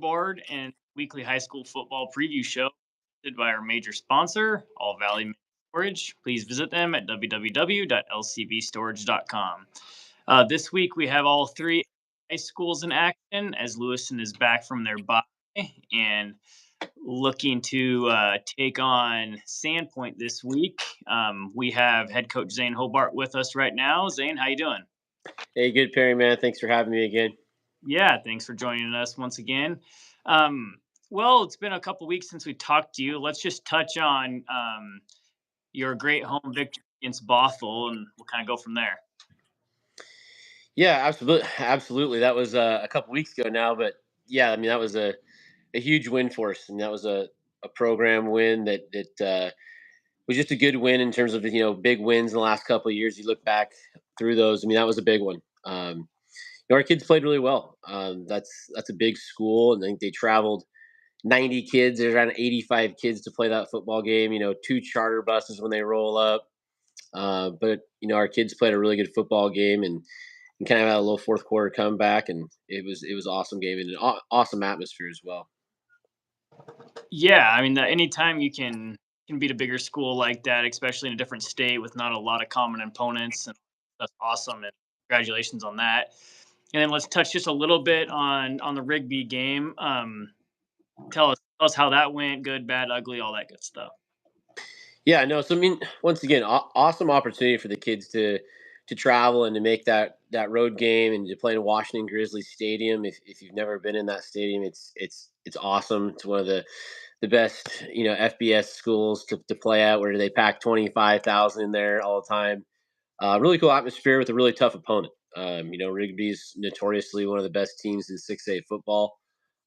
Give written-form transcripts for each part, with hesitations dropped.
scoreboard and weekly high school football preview show presented by our major sponsor, All Valley Storage. Please visit them at www.lcbstorage.com. This week we have all three high schools in action as Lewiston is back from their bye and looking to take on Sandpoint this week. We have head coach Zane Hobart with us right now. Zane, how you doing? Hey, good, Perry, man. Thanks for having me again. Yeah, thanks for joining us once again. Um, well, it's been a couple weeks since we talked to you. Let's just touch on your great home victory against Bothell, and we'll kind of go from there. Yeah, absolutely, absolutely. That was a couple weeks ago now, but yeah, I mean that was a huge win for us, and that was a program win that was just a good win in terms of big wins in the last couple of years. You look back through those. I mean that was a big one. Our kids played really well. That's a big school, and I think they traveled 90 kids. There's around 85 kids to play that football game. Two charter buses when they roll up. But our kids played a really good football game and kind of had a little fourth quarter comeback, and it was an awesome game and an awesome atmosphere as well. Yeah, I mean, anytime you can beat a bigger school like that, especially in a different state with not a lot of common opponents, and that's awesome. And congratulations on that. And then let's touch just a little bit on the Rigby game. Tell us how that went. Good, bad, ugly, all that good stuff. Yeah, no. So I mean, once again, awesome opportunity for the kids to travel and to make that road game and to play in Washington Grizzlies Stadium. If you've never been in that stadium, it's awesome. It's one of the best FBS schools to play at, where they pack 25,000 in there all the time. Really cool atmosphere with a really tough opponent. Rigby's notoriously one of the best teams in 6A football.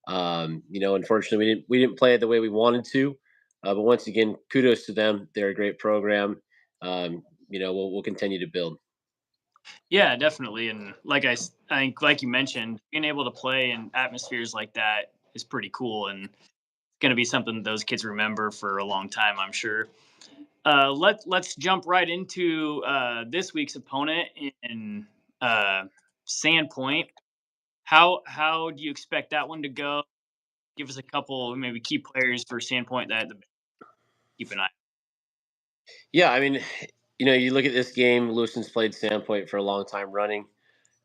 Unfortunately, we didn't play it the way we wanted to. But once again, kudos to them. They're a great program. We'll continue to build. Yeah, definitely. And I think, like you mentioned, being able to play in atmospheres like that is pretty cool, and it's going to be something those kids remember for a long time, I'm sure. Let's jump right into this week's opponent in uh, Sandpoint. How do you expect that one to go? Give us a couple maybe key players for Sandpoint that keep an eye. Yeah, I mean, you look at this game. Lewiston's played Sandpoint for a long time running.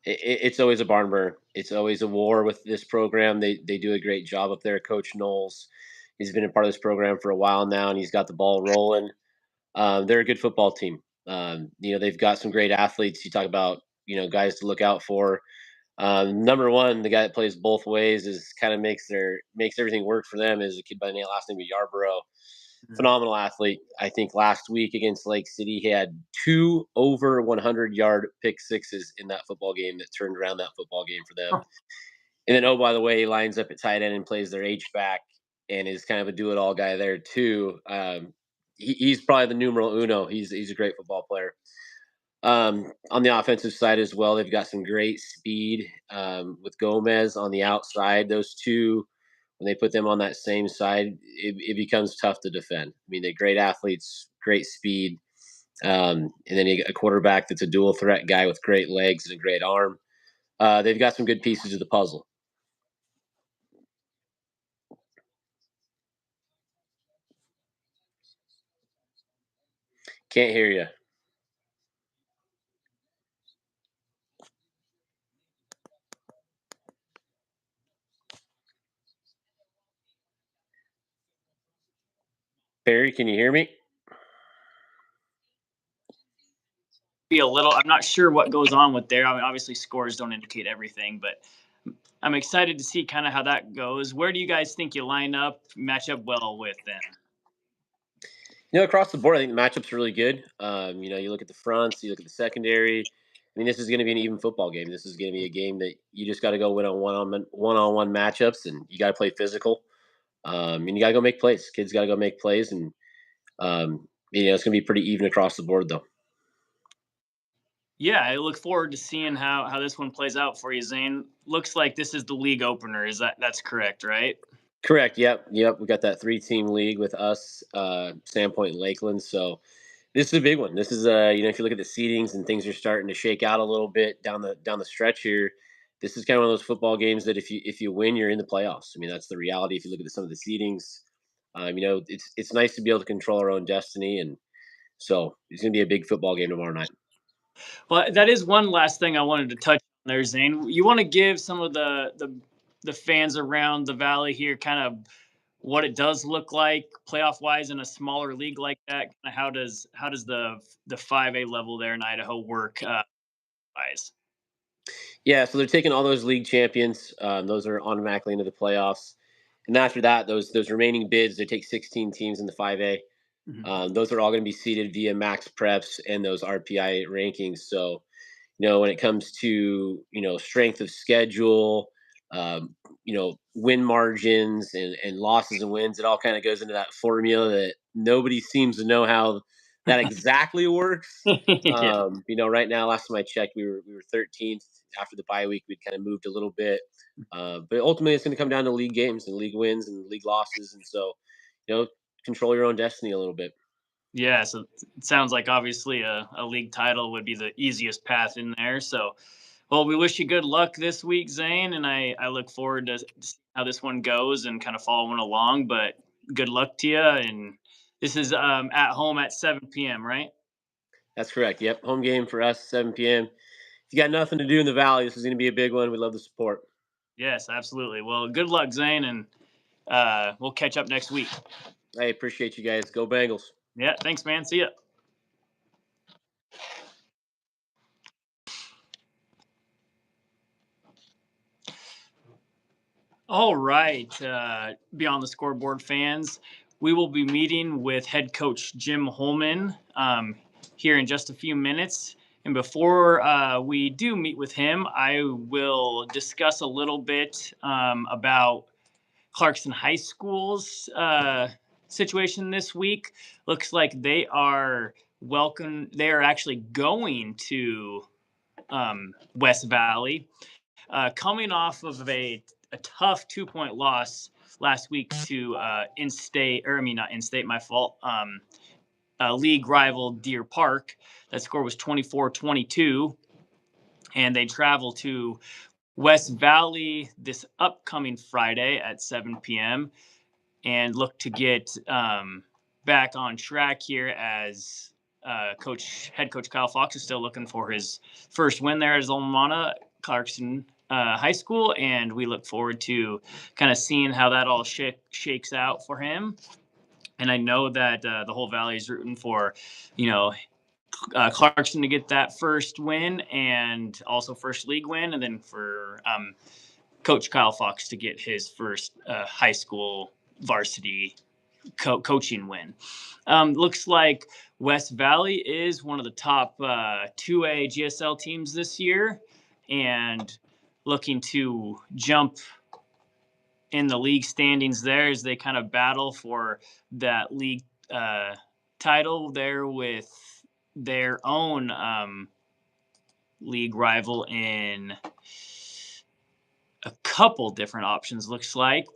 It's always a barn burner. It's always a war with this program. They do a great job up there. Coach Knowles, he's been a part of this program for a while now, and he's got the ball rolling. They're a good football team. They've got some great athletes. You talk about guys to look out for. Number one, the guy that plays both ways is kind of makes everything work for them. Is a kid by the last name of Yarborough. Phenomenal athlete. I think last week against Lake City, he had two over 100-yard pick sixes in that football game that turned around that football game for them. And then, oh, by the way, he lines up at tight end and plays their H-back and is kind of a do-it-all guy there too. He's probably the numero uno. He's a great football player. On the offensive side as well, they've got some great speed with Gomez on the outside. Those two, when they put them on that same side, it becomes tough to defend. I mean, they're great athletes, great speed, and then you get a quarterback that's a dual threat guy with great legs and a great arm. They've got some good pieces of the puzzle. Can't hear you. Barry, can you hear me? Be a little. I'm not sure what goes on with there. I mean, obviously scores don't indicate everything, but I'm excited to see kind of how that goes. Where do you guys think you match up well with then? Across the board, I think the matchup's really good. You look at the fronts, you look at the secondary. I mean, this is going to be an even football game. This is going to be a game that you just got to go win on one-on-one matchups, and you got to play physical. And you got to go make plays. Kids got to go make plays, and it's going to be pretty even across the board, though. Yeah, I look forward to seeing how this one plays out for you, Zane. Looks like this is the league opener. That's correct, right? Correct. Yep. We got that 3-team league with us, Sandpoint and Lakeland. So this is a big one. This is if you look at the seedings and things are starting to shake out a little bit down the stretch here, this is kind of one of those football games that if you win, you're in the playoffs. I mean, that's the reality. If you look at some of the seedings, it's nice to be able to control our own destiny, and so it's going to be a big football game tomorrow night. Well, that is one last thing I wanted to touch on there, Zane. You want to give some of the fans around the valley here kind of what it does look like playoff wise in a smaller league like that. How does the 5A level there in Idaho work wise? Yeah, so they're taking all those league champions. Those are automatically into the playoffs, and after that, those remaining bids, they take 16 teams in the 5A. Mhm. Those are all going to be seeded via max preps and those RPI rankings. So when it comes to strength of schedule, win margins and losses and wins, it all kind of goes into that formula that nobody seems to know how that exactly works. Yeah. Right now, last time I checked, we were 13th. After the bye week, we'd kind of moved a little bit, but ultimately, it's going to come down to league games and league wins and league losses, and so control your own destiny a little bit. Yeah, so it sounds like obviously a league title would be the easiest path in there. So, well, we wish you good luck this week, Zane, and I look forward to see how this one goes and kind of following along. But good luck to you. And this is at home at 7 p.m., right? That's correct. Yep, home game for us, 7 p.m. If you got nothing to do in the valley, this is going to be a big one. We love the support. Yes, absolutely. Well, good luck, Zane, and we'll catch up next week. I appreciate you guys. Go Bengals. Yeah, thanks, man. See ya. All right, Beyond the Scoreboard fans, we will be meeting with head coach Jim Holman here in just a few minutes. And before we do meet with him, I will discuss a little bit about Clarkston High School's situation this week. Looks like they are welcome. They are actually going to West Valley coming off of a tough 2 point loss last week to in state, or I mean, not in state, my fault, league rival Deer Park. That score was 24-22. And they travel to West Valley this upcoming Friday at 7 p.m. and look to get back on track here as head coach Kyle Fox is still looking for his first win there at his alma mater, Clarkston High School, and we look forward to kind of seeing how that all shakes out for him. And I know that the whole valley is rooting for, you know, Clarkston to get that first win and also first league win, and then for Coach Kyle Fox to get his first high school varsity coaching win. Looks like West Valley is one of the top 2A GSL teams this year and looking to jump in the league standings there as they kind of battle for that league title there with their own league rival in a couple different options. Looks like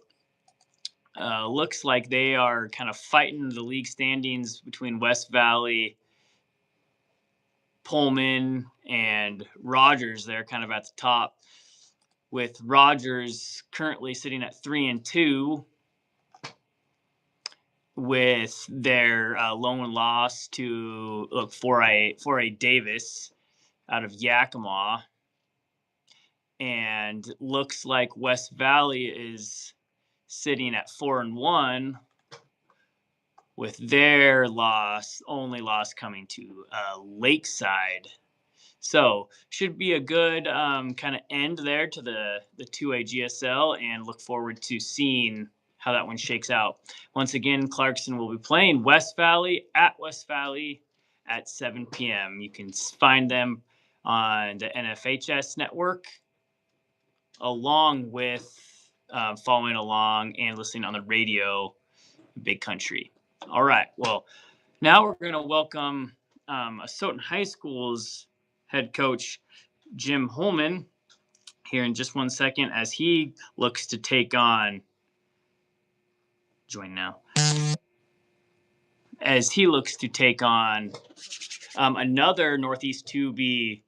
they are kind of fighting the league standings between West Valley, Pullman, and Rogers. They're kind of at the top, with Rogers currently sitting at 3-2, with their lone loss to 4A Davis out of Yakima, and looks like West Valley is sitting at 4-1, with their only loss coming to Lakeside. So should be a good kind of end there to the 2A GSL, and look forward to seeing how that one shakes out. Once again, Clarkston will be playing West Valley at West Valley at 7 p.m. You can find them on the NFHS network, along with following along and listening on the radio, Big Country. All right. Well, now we're going to welcome Asotin High School's head coach, Jim Holman, here in just 1 second as he looks to take on, join now, as he looks to take on another Northeast 2B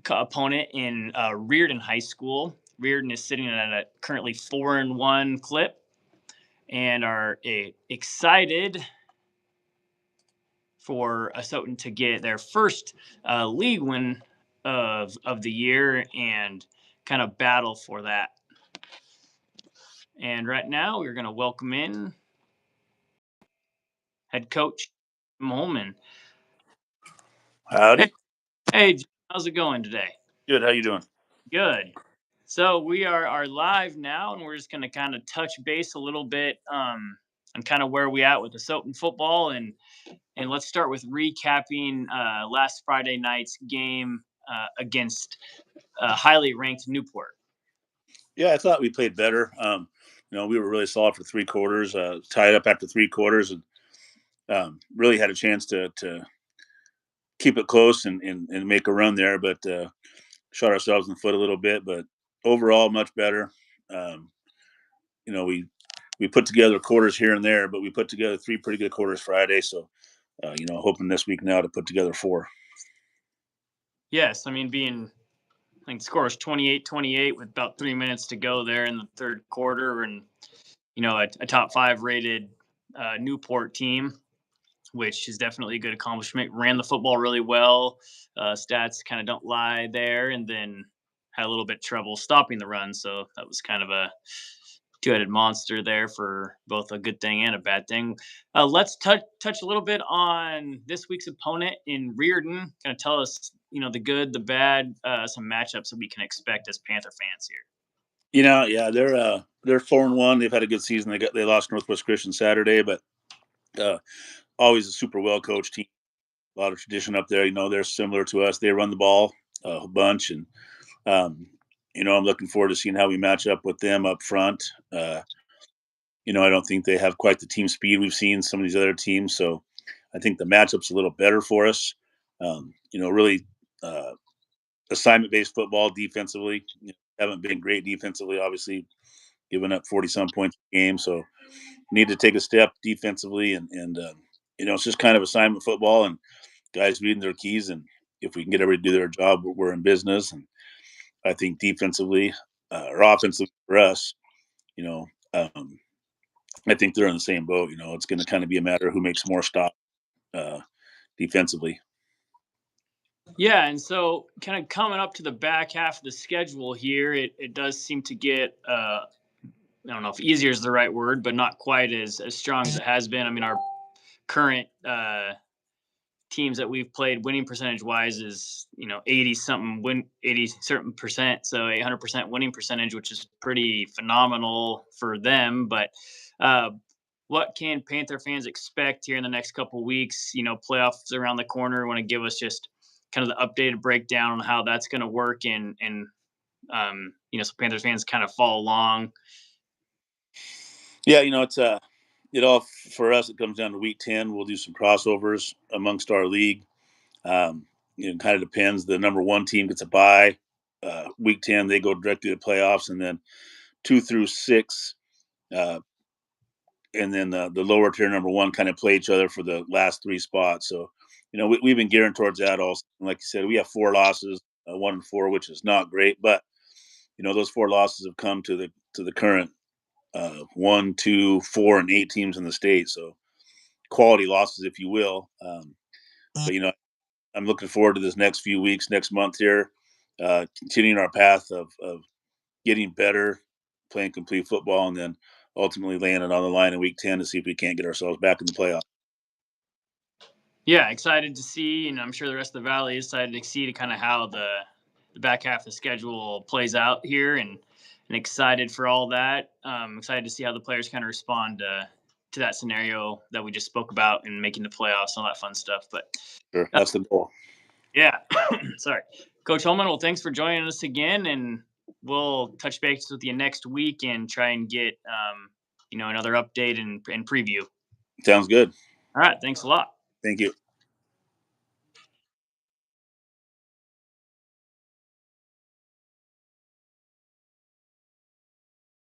opponent in Reardan High School. Reardan is sitting at a currently 4-1 clip, and are excited for Asotin to get their first league win of the year and kind of battle for that. And right now, we're going to welcome in head coach Holman. Howdy. Hey, how's it going today? Good. How you doing? Good. So we are live now, and we're just going to kind of touch base a little bit on kind of where we at with Asotin football, and let's start with recapping last Friday night's game against highly ranked Newport. Yeah, I thought we played better. We were really solid for 3 quarters, tied up after 3 quarters, and really had a chance to keep it close and make a run there, but shot ourselves in the foot a little bit. But overall, much better. We put together quarters here and there, but we put together 3 pretty good quarters Friday. So, hoping this week now to put together 4. Yes, I think the score was 28-28 with about 3 minutes to go there in the third quarter, and a top 5 rated Newport team, which is definitely a good accomplishment. Ran the football really well. Stats kind of don't lie there, and then had a little bit of trouble stopping the run. So that was kind of a two-headed monster there for both a good thing and a bad thing. Let's touch a little bit on this week's opponent in Reardan. Kind of tell us, the good, the bad, some matchups that we can expect as Panther fans here. Yeah, they're 4-1. They've had a good season. They lost Northwest Christian Saturday, but always a super well coached team. A lot of tradition up there. They're similar to us. They run the ball a bunch, and I'm looking forward to seeing how we match up with them up front. I don't think they have quite the team speed we've seen some of these other teams, so I think the matchup's a little better for us. Really assignment-based football defensively. Haven't been great defensively, obviously, giving up 40-some points a game, so need to take a step defensively, and it's just kind of assignment football and guys reading their keys, and if we can get everybody to do their job, we're in business. And I think defensively or offensively for us, I think they're in the same boat. It's going to kind of be a matter of who makes more stops defensively. Yeah, and so kind of coming up to the back half of the schedule here, it does seem to get I don't know if easier is the right word, but not quite as strong as it has been. Our current teams that we've played winning percentage wise is 80 certain percent, so 100% winning percentage, which is pretty phenomenal for them. But what can Panther fans expect here in the next couple of weeks? Playoffs around the corner. Want to give us just kind of the updated breakdown on how that's going to work, and so Panthers fans kind of follow along. Yeah, it's it all for us. It comes down to week 10. We'll do some crossovers amongst our league. It kind of depends. The number 1 team gets a bye. Week 10, they go directly to the playoffs, and then 2 through 6, and then the lower tier number 1 kind of play each other for the last 3 spots. So, we've been gearing towards that also. Like you said, we have 4 losses, 1-4, which is not great, but those 4 losses have come to the current 1, 2, 4, and 8 teams in the state. So quality losses, if you will. But I'm looking forward to this next few weeks, next month here, continuing our path of getting better, playing complete football, and then ultimately laying it on the line in week 10 to see if we can't get ourselves back in the playoffs. Yeah, excited to see, and I'm sure the rest of the Valley is excited to see kind of how the back half of the schedule plays out here, and excited for all that. Excited to see how the players kind of respond to that scenario that we just spoke about and making the playoffs and all that fun stuff. But sure, that's the goal. Yeah, sorry, Coach Holman. Well, thanks for joining us again, and we'll touch base with you next week and try and get another update and preview. Sounds good. All right, thanks a lot. Thank you.